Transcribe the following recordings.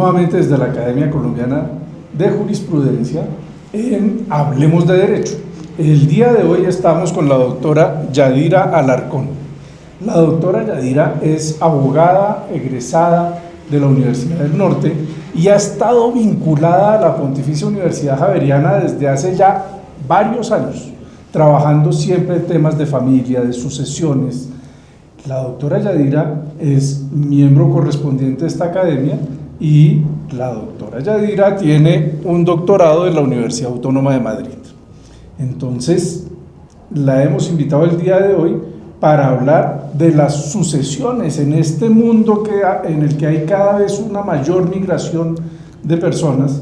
nuevamente desde la Academia Colombiana de Jurisprudencia en Hablemos de Derecho. El día de hoy estamos con la doctora Yadira Alarcón. La doctora Yadira es abogada egresada de la Universidad del Norte y ha estado vinculada a la Pontificia Universidad Javeriana desde hace ya varios años, trabajando siempre en temas de familia, de sucesiones. La doctora Yadira es miembro correspondiente de esta academia y la doctora Yadira tiene un doctorado de la Universidad Autónoma de Madrid. Entonces, la hemos invitado el día de hoy para hablar de las sucesiones en este mundo en el que hay cada vez una mayor migración de personas,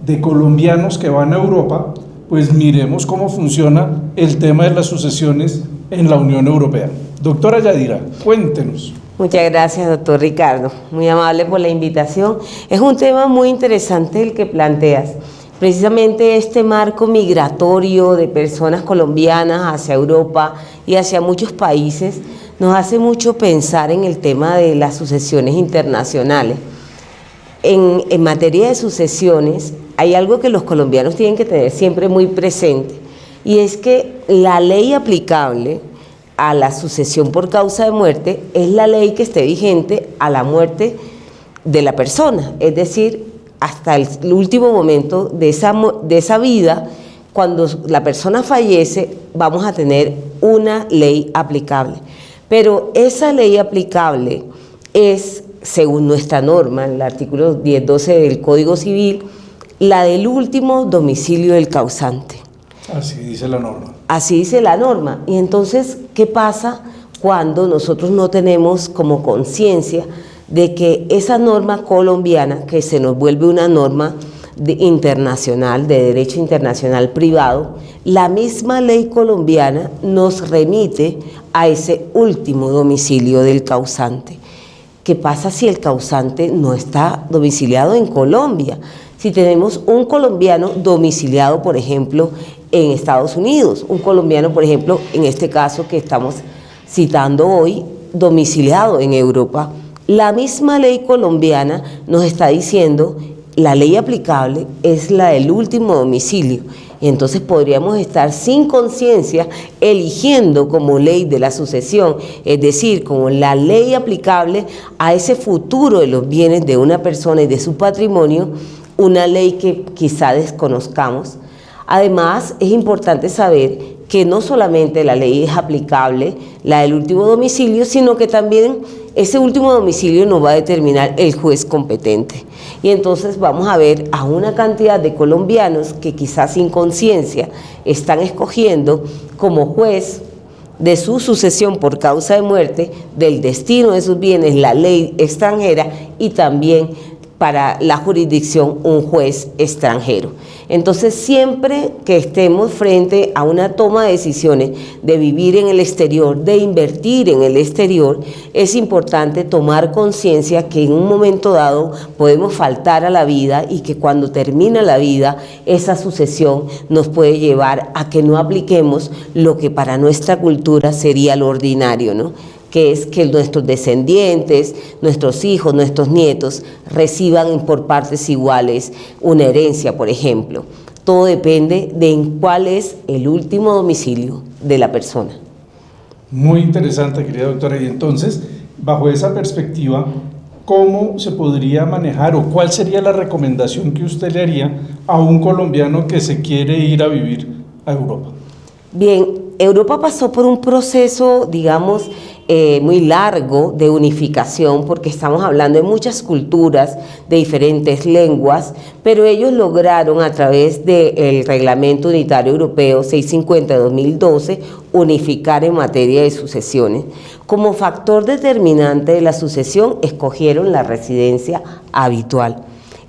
de colombianos que van a Europa. Pues miremos cómo funciona el tema de las sucesiones en la Unión Europea. Doctora Yadira, cuéntenos. Muchas gracias, doctor Ricardo. Muy amable por la invitación. Es un tema muy interesante el que planteas. Precisamente este marco migratorio de personas colombianas hacia Europa y hacia muchos países nos hace mucho pensar en el tema de las sucesiones internacionales. En materia de sucesiones, hay algo que los colombianos tienen que tener siempre muy presente, y es que la ley aplicable a la sucesión por causa de muerte es la ley que esté vigente a la muerte de la persona, es decir, hasta el último momento de esa vida. Cuando la persona fallece, vamos a tener una ley aplicable, pero esa ley aplicable es, según nuestra norma, el artículo 1012 del Código Civil, la del último domicilio del causante. Así dice la norma. Así dice la norma. Y entonces, ¿qué pasa cuando nosotros no tenemos como conciencia de que esa norma colombiana, que se nos vuelve una norma internacional, de derecho internacional privado, la misma ley colombiana nos remite a ese último domicilio del causante? ¿Qué pasa si el causante no está domiciliado en Colombia? Si tenemos un colombiano domiciliado, por ejemplo, en Estados Unidos, un colombiano, por ejemplo, en este caso que estamos citando hoy, domiciliado en Europa, la misma ley colombiana nos está diciendo la ley aplicable es la del último domicilio. Y entonces podríamos estar sin conciencia eligiendo como ley de la sucesión, es decir, como la ley aplicable a ese futuro de los bienes de una persona y de su patrimonio, una ley que quizá desconozcamos. Además, es importante saber que no solamente la ley es aplicable, la del último domicilio, sino que también ese último domicilio nos va a determinar el juez competente. Y entonces vamos a ver a una cantidad de colombianos que quizás sin conciencia están escogiendo como juez de su sucesión por causa de muerte, del destino de sus bienes, la ley extranjera, y también para la jurisdicción un juez extranjero. Entonces, siempre que estemos frente a una toma de decisiones de vivir en el exterior, de invertir en el exterior, es importante tomar conciencia que en un momento dado podemos faltar a la vida y que cuando termina la vida, esa sucesión nos puede llevar a que no apliquemos lo que para nuestra cultura sería lo ordinario, ¿no? Que es que nuestros descendientes, nuestros hijos, nuestros nietos reciban por partes iguales una herencia, por ejemplo. Todo depende de en cuál es el último domicilio de la persona. Muy interesante, querida doctora. Y entonces, bajo esa perspectiva, ¿cómo se podría manejar o cuál sería la recomendación que usted le haría a un colombiano que se quiere ir a vivir a Europa? Bien, Europa pasó por un proceso, digamos, muy largo de unificación, porque estamos hablando de muchas culturas, de diferentes lenguas, pero ellos lograron a través del Reglamento Unitario Europeo 650 de 2012 unificar en materia de sucesiones. Como factor determinante de la sucesión escogieron la residencia habitual.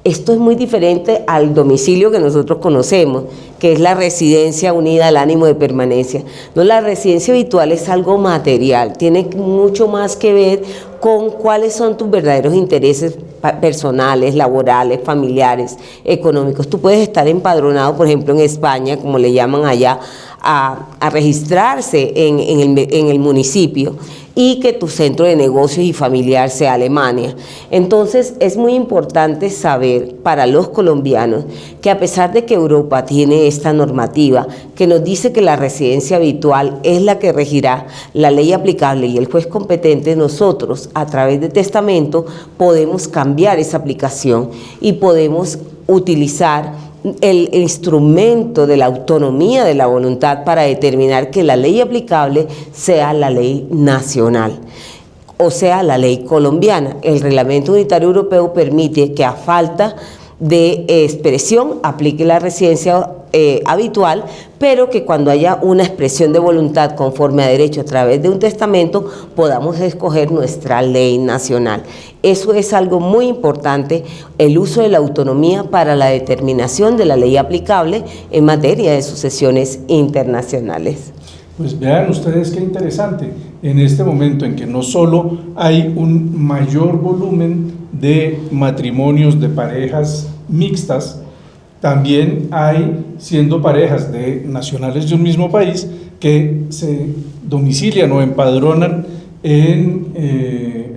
Esto es muy diferente al domicilio que nosotros conocemos, que es la residencia unida al ánimo de permanencia. No, la residencia habitual es algo material, tiene mucho más que ver con cuáles son tus verdaderos intereses personales, laborales, familiares, económicos. Tú puedes estar empadronado, por ejemplo, en España, como le llaman allá, a registrarse en el municipio, y que tu centro de negocios y familiar sea Alemania. Entonces es muy importante saber para los colombianos que a pesar de que Europa tiene esta normativa que nos dice que la residencia habitual es la que regirá la ley aplicable y el juez competente, nosotros a través de testamento podemos cambiar esa aplicación y podemos utilizar el instrumento de la autonomía de la voluntad para determinar que la ley aplicable sea la ley nacional, o sea, la ley colombiana. El Reglamento Unitario Europeo permite que a falta de expresión aplique la residencia habitual, pero que cuando haya una expresión de voluntad conforme a derecho a través de un testamento podamos escoger nuestra ley nacional. Eso es algo muy importante, el uso de la autonomía para la determinación de la ley aplicable en materia de sucesiones internacionales. Pues vean ustedes qué interesante, en este momento en que no solo hay un mayor volumen de matrimonios de parejas mixtas, también hay, siendo parejas de nacionales de un mismo país, que se domicilian o empadronan en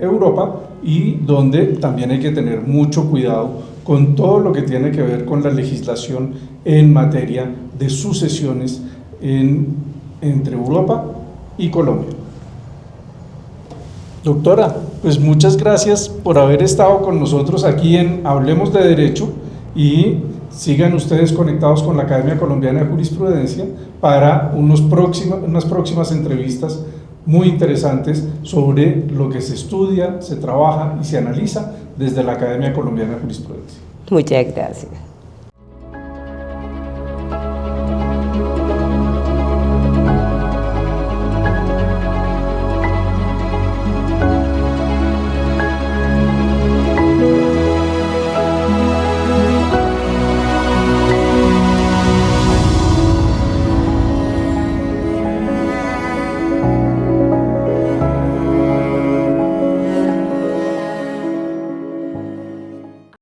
Europa, y donde también hay que tener mucho cuidado con todo lo que tiene que ver con la legislación en materia de sucesiones entre Europa y Colombia. Doctora, pues muchas gracias por haber estado con nosotros aquí en Hablemos de Derecho, y sigan ustedes conectados con la Academia Colombiana de Jurisprudencia para unas próximas entrevistas muy interesantes sobre lo que se estudia, se trabaja y se analiza desde la Academia Colombiana de Jurisprudencia. Muchas gracias.